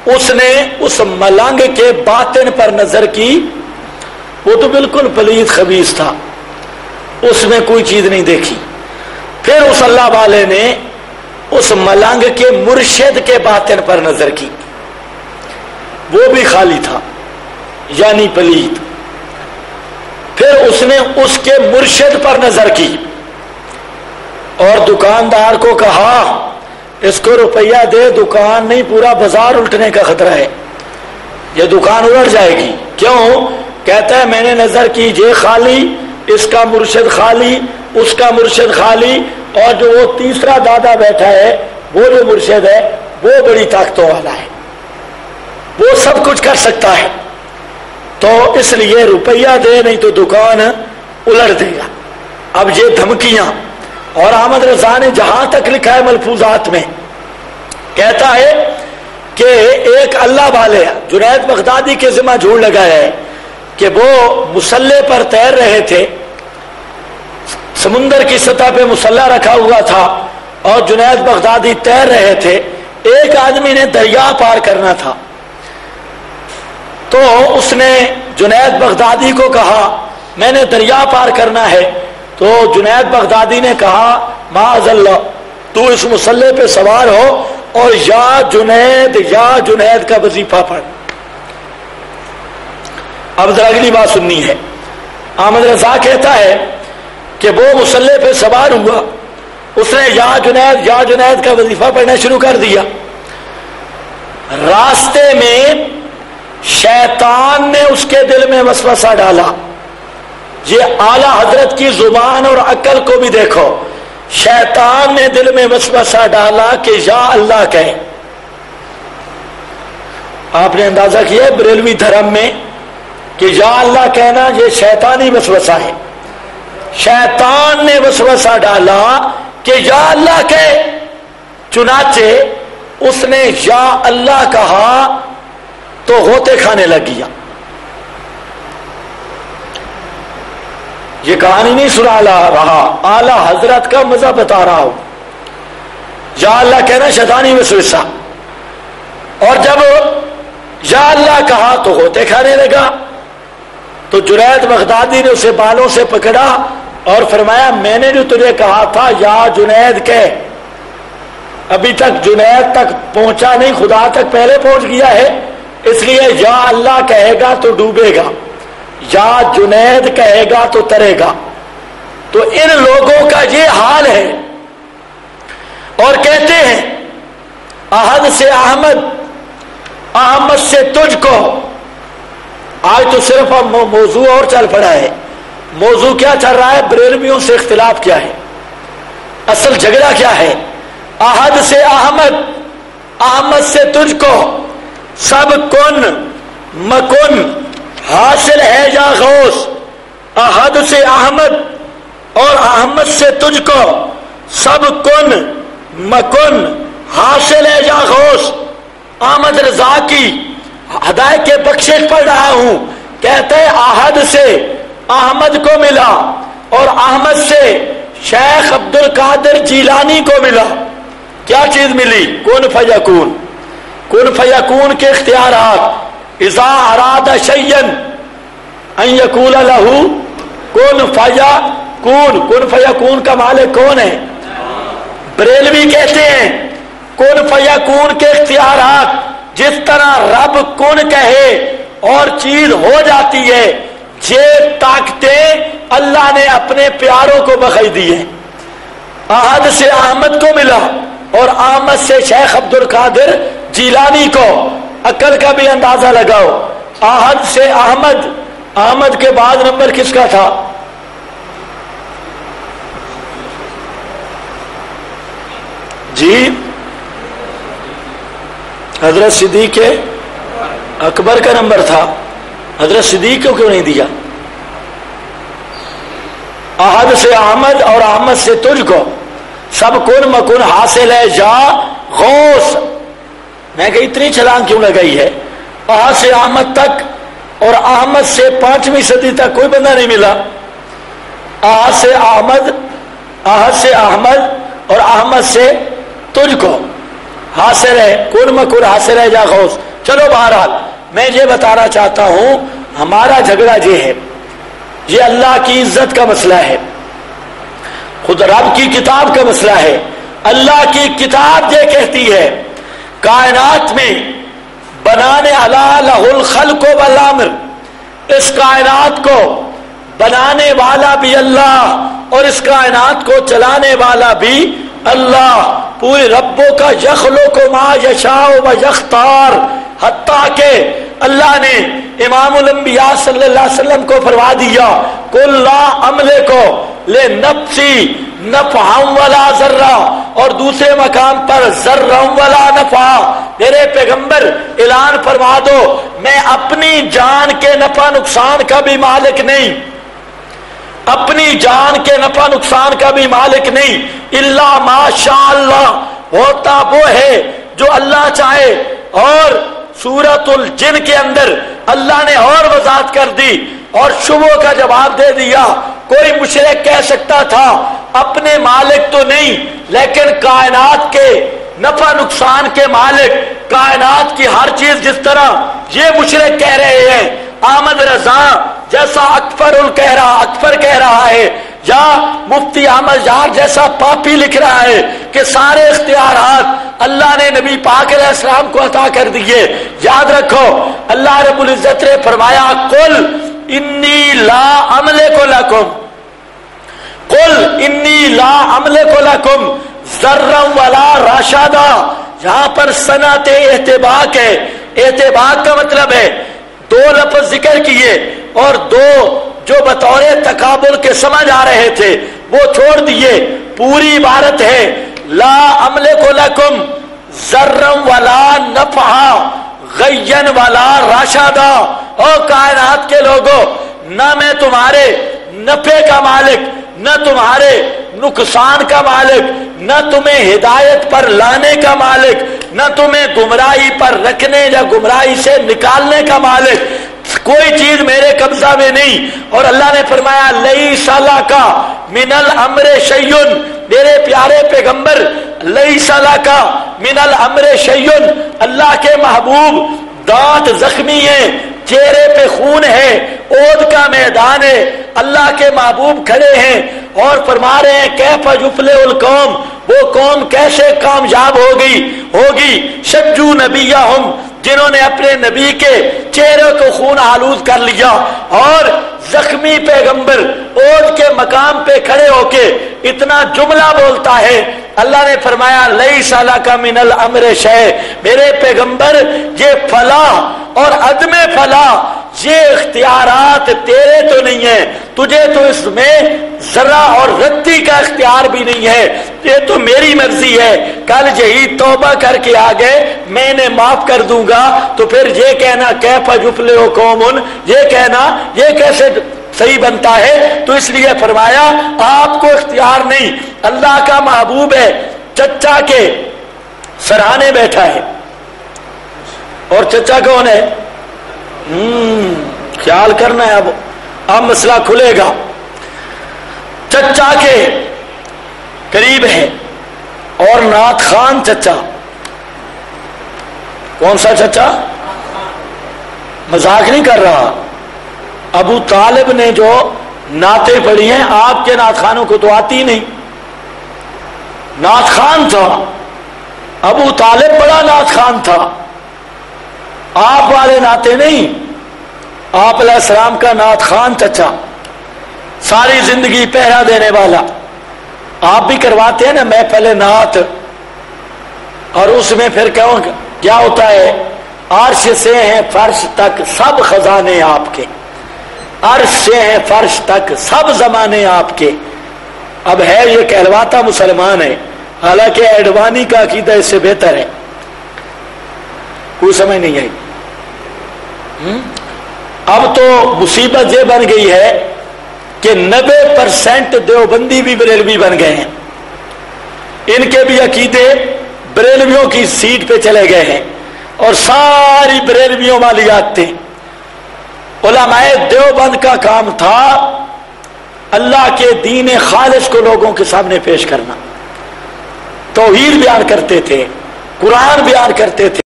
اس نے اس ملنگ کے باطن پر نظر کی، وہ تو بالکل پلید خبیث تھا، اس میں کوئی چیز نہیں دیکھی. پھر اس اللہ والے نے اس ملنگ کے مرشد کے باطن پر نظر کی، وہ بھی خالی تھا یعنی پلید. پھر اس نے اس کے مرشد پر نظر کی اور دکاندار کو کہا اس کو روپیہ دے، دکان نہیں پورا بازار الٹنے کا خطرہ ہے، یہ دکان الٹ جائے گی. کیوں؟ کہتا ہے میں نے نظر کی، یہ خالی، اس کا مرشد خالی، اس کا مرشد خالی، اور جو وہ تیسرا دادا بیٹھا ہے وہ جو مرشد ہے وہ بڑی طاقتوں والا ہے، وہ سب کچھ کر سکتا ہے، تو اس لیے روپیہ دے نہیں تو دکان الٹ دے گا. اب یہ دھمکیاں. اور احمد رضا نے جہاں تک لکھا ہے ملفوظات میں، کہتا ہے کہ ایک اللہ والے جنید بغدادی کے ذمہ جھوٹ لگایا ہے کہ وہ مسلح پر تیر رہے تھے، سمندر کی سطح پہ مسلح رکھا ہوا تھا اور جنید بغدادی تیر رہے تھے. ایک آدمی نے دریا پار کرنا تھا تو اس نے جنید بغدادی کو کہا میں نے دریا پار کرنا ہے، تو جنید بغدادی نے کہا معاذ اللہ، تو اس مسلح پہ سوار ہو اور یا جنید کا وظیفہ پڑھ. اب ذرا اگلی بات سننی ہے. احمد رضا کہتا ہے کہ وہ مسلح پہ سوار ہوا، اس نے یا جنید کا وظیفہ پڑھنا شروع کر دیا. راستے میں شیطان نے اس کے دل میں وسوسہ ڈالا. یہ اعلی حضرت کی زبان اور عقل کو بھی دیکھو، شیطان نے دل میں وسوسہ ڈالا کہ یا اللہ کہے. آپ نے اندازہ کیا بریلوی دھرم میں کہ یا اللہ کہنا یہ شیطانی وسوسہ ہے. شیطان نے وسوسہ ڈالا کہ یا اللہ کہے، چنانچہ اس نے یا اللہ کہا تو ہوتے کھانے لگ گیا. یہ کہانی نہیں سنا رہا، اعلی حضرت کا مزہ بتا رہا ہوں. یا اللہ کہنا شیطانی وسوسہ، اور جب یا اللہ کہا تو ہوتے کھانے لگا. تو جنید بغدادی نے اسے بالوں سے پکڑا اور فرمایا میں نے جو تجھے کہا تھا یا جنید کہہ، ابھی تک جنید تک پہنچا نہیں، خدا تک پہلے پہنچ گیا ہے، اس لیے یا اللہ کہے گا تو ڈوبے گا، یا جنید کہے گا تو ترے گا. تو ان لوگوں کا یہ حال ہے. اور کہتے ہیں احد سے احمد، احمد سے تجھ کو. آج تو صرف موضوع اور چل پڑا ہے. موضوع کیا چل رہا ہے؟ بریلویوں سے اختلاف کیا ہے، اصل جھگڑا کیا ہے. احد سے احمد، احمد سے تجھ کو، سب کن مکن حاصل ہے یا غوث. احد سے احمد اور احمد سے تجھ کو، سب کن مکن حاصل ہے یا غوث. احمد رضا کی ہدایت کے بخشش پڑھ رہا ہوں. کہتے ہیں احد سے احمد کو ملا اور احمد سے شیخ عبد القادر جیلانی کو ملا. کیا چیز ملی؟ کن فیکون. کن فیکون کے اختیارات. اذا اراد شیئا ان یقول له کن فیکون. کن فیکون کا مالک کون ہے؟ بریلوی کہتے ہیں کن فیکون کے اختیارات، جس طرح رب کن کہے اور چیز ہو جاتی ہے، یہ طاقتیں اللہ نے اپنے پیاروں کو بخش دی ہیں. احد سے احمد کو ملا اور احمد سے شیخ عبد القادر جیلانی کو. عقل کا بھی اندازہ لگاؤ. احد سے احمد، احمد کے بعد نمبر کس کا تھا؟ جی حضرت صدیق اکبر کا نمبر تھا. حضرت صدیق کو کیوں نہیں دیا؟ احد سے احمد اور احمد سے تجھ کو، سب کن مکن حاصل ہے یا غوث. میں کہ اتنی چھلانگ کیوں لگائی ہے؟ احد سے احمد تک اور احمد سے 5ویں صدی تک کوئی بندہ نہیں ملا. احد سے احمد، احد سے احمد اور احمد سے تجھ کو حاصل ہے کن مکن حاصل ہے یا غوث. چلو بہرحال میں یہ بتانا چاہتا ہوں ہمارا جھگڑا یہ ہے، یہ اللہ کی عزت کا مسئلہ ہے، خود رب کی کتاب کا مسئلہ ہے۔ اللہ کی کتاب یہ کہتی ہے کائنات میں بنانے الا لہ الخلق والامر، اس کائنات کو بنانے والا بھی اللہ اور اس کائنات کو چلانے والا بھی اللہ۔ پورے ربوں کا یخلق ما یشاء و یختار، حتیٰ کہ اللہ نے امام الانبیاء صلی اللہ علیہ وسلم کو فرما دیا قل لا املک لنفسی نفعا ولا ضرا، اور دوسرے مقام پر ضرا ولا نفعا، میرے پیغمبر اعلان فرما دو میں اپنی جان کے نفع نقصان کا بھی مالک نہیں، اپنی جان کے نفع نقصان کا بھی مالک نہیں، الا ما شاء اللہ، ہوتا وہ ہے جو اللہ چاہے۔ اور سورۃ الجن کے اندر اللہ نے اور وضاحت کر دی اور شبہوں کا جواب دے دیا۔ کوئی مشرک کہہ سکتا تھا اپنے مالک تو نہیں لیکن کائنات کے نفع نقصان کے مالک، کائنات کی ہر چیز، جس طرح یہ مشرک کہہ رہے ہیں احمد رضا جیسا اکبر کہہ رہا ہے، یا مفتی احمد یار جیسا پاپی لکھ رہا ہے کہ سارے اختیارات اللہ نے نبی پاک علیہ السلام کو عطا کر دیے۔ یاد رکھو اللہ رب العزت نے فرمایا قل انی لا املک لکم، قل انی لا املک لکم ضرا ولا رشدا، یہاں پر صنعت احتباق ہے۔ احتباق کا مطلب ہے دو لفظ ذکر کیے اور دو جو بطور تقابل کے سمجھ آ رہے تھے وہ چھوڑ دیے۔ پوری عبارت ہے لا املک لکم ضرا ولا نفعا غیا ولا رشدا، او کائنات کے لوگوں نہ میں تمہارے نفع کا مالک، نہ تمہارے نقصان کا مالک، نہ تمہیں ہدایت پر لانے کا مالک، نہ تمہیں گمراہی پر رکھنے یا گمراہی سے نکالنے کا مالک، کوئی چیز میرے قبضہ میں نہیں۔ اور اللہ نے فرمایا لیس لک من الامر شیء، میرے پیارے پیغمبر لیس لک من الامر شیء، اللہ کے محبوب دانت زخمی ہیں، چہرے پہ خون ہے، عود کا میدان ہے، اللہ کے محبوب کھڑے ہیں اور فرما رہے ہیں کیف یفلح القوم، وہ قوم کیسے کامیاب ہوگی شجو نبیہم، جنہوں نے اپنے نبی کے چہرے کو خون آلود کر لیا، اور زخمی پیغمبر عود کے مقام پہ کھڑے ہو کے اتنا جملہ بولتا ہے۔ اللہ نے فرمایا لیس لک من الامر شیء، میرے پیغمبر یہ فلاح اور عدم فلاح یہ اختیارات تیرے تو نہیں ہیں، تجھے تو اس میں ذرا اور رتی کا اختیار بھی نہیں ہے، یہ تو میری مرضی ہے۔ کل یہی توبہ کر کے آگے میں نے معاف کر دوں گا، تو پھر یہ کہنا کیف یفلح قوم، یہ کہنا یہ کیسے صحیح بنتا ہے؟ تو اس لیے فرمایا آپ کو اختیار نہیں، اللہ کا محبوب ہے، چچا کے سرہانے بیٹھا ہے، اور چچا کون ہے؟ خیال کرنا ہے، اب مسئلہ کھلے گا۔ چچا کے قریب ہے اور نعت خان چچا، کون سا چچا؟ مذاق نہیں کر رہا، ابو طالب نے جو نعتیں پڑھی ہیں آپ کے نعت خانوں کو تو آتی نہیں، نعت خان تھا ابو طالب، بڑا نعت خان تھا، آپ والے نعتیں نہیں، آپ علیہ السلام کا نعت خان چچا، ساری زندگی پہرا دینے والا۔ آپ بھی کرواتے ہیں نا میں پہلے نعت، اور اس میں پھر کیا ہوتا ہے؟ عرش سے ہیں فرش تک سب خزانے آپ کے، عرش سے ہیں فرش تک سب زمانے آپ کے۔ اب ہے یہ کہلواتا مسلمان ہے، حالانکہ ایڈوانی کا عقیدہ اس سے بہتر ہے، کوئی سمجھ نہیں آئی۔ اب تو مصیبت یہ بن گئی ہے کہ 90% دیوبندی بھی بریلوی بن گئے ہیں، ان کے بھی عقیدے بریلویوں کی سیٹ پہ چلے گئے ہیں، اور ساری بریلویوں والی عادتیں۔ علماء دیوبند کا کام تھا اللہ کے دین خالص کو لوگوں کے سامنے پیش کرنا، توحید بیان کرتے تھے، قرآن بیان کرتے تھے۔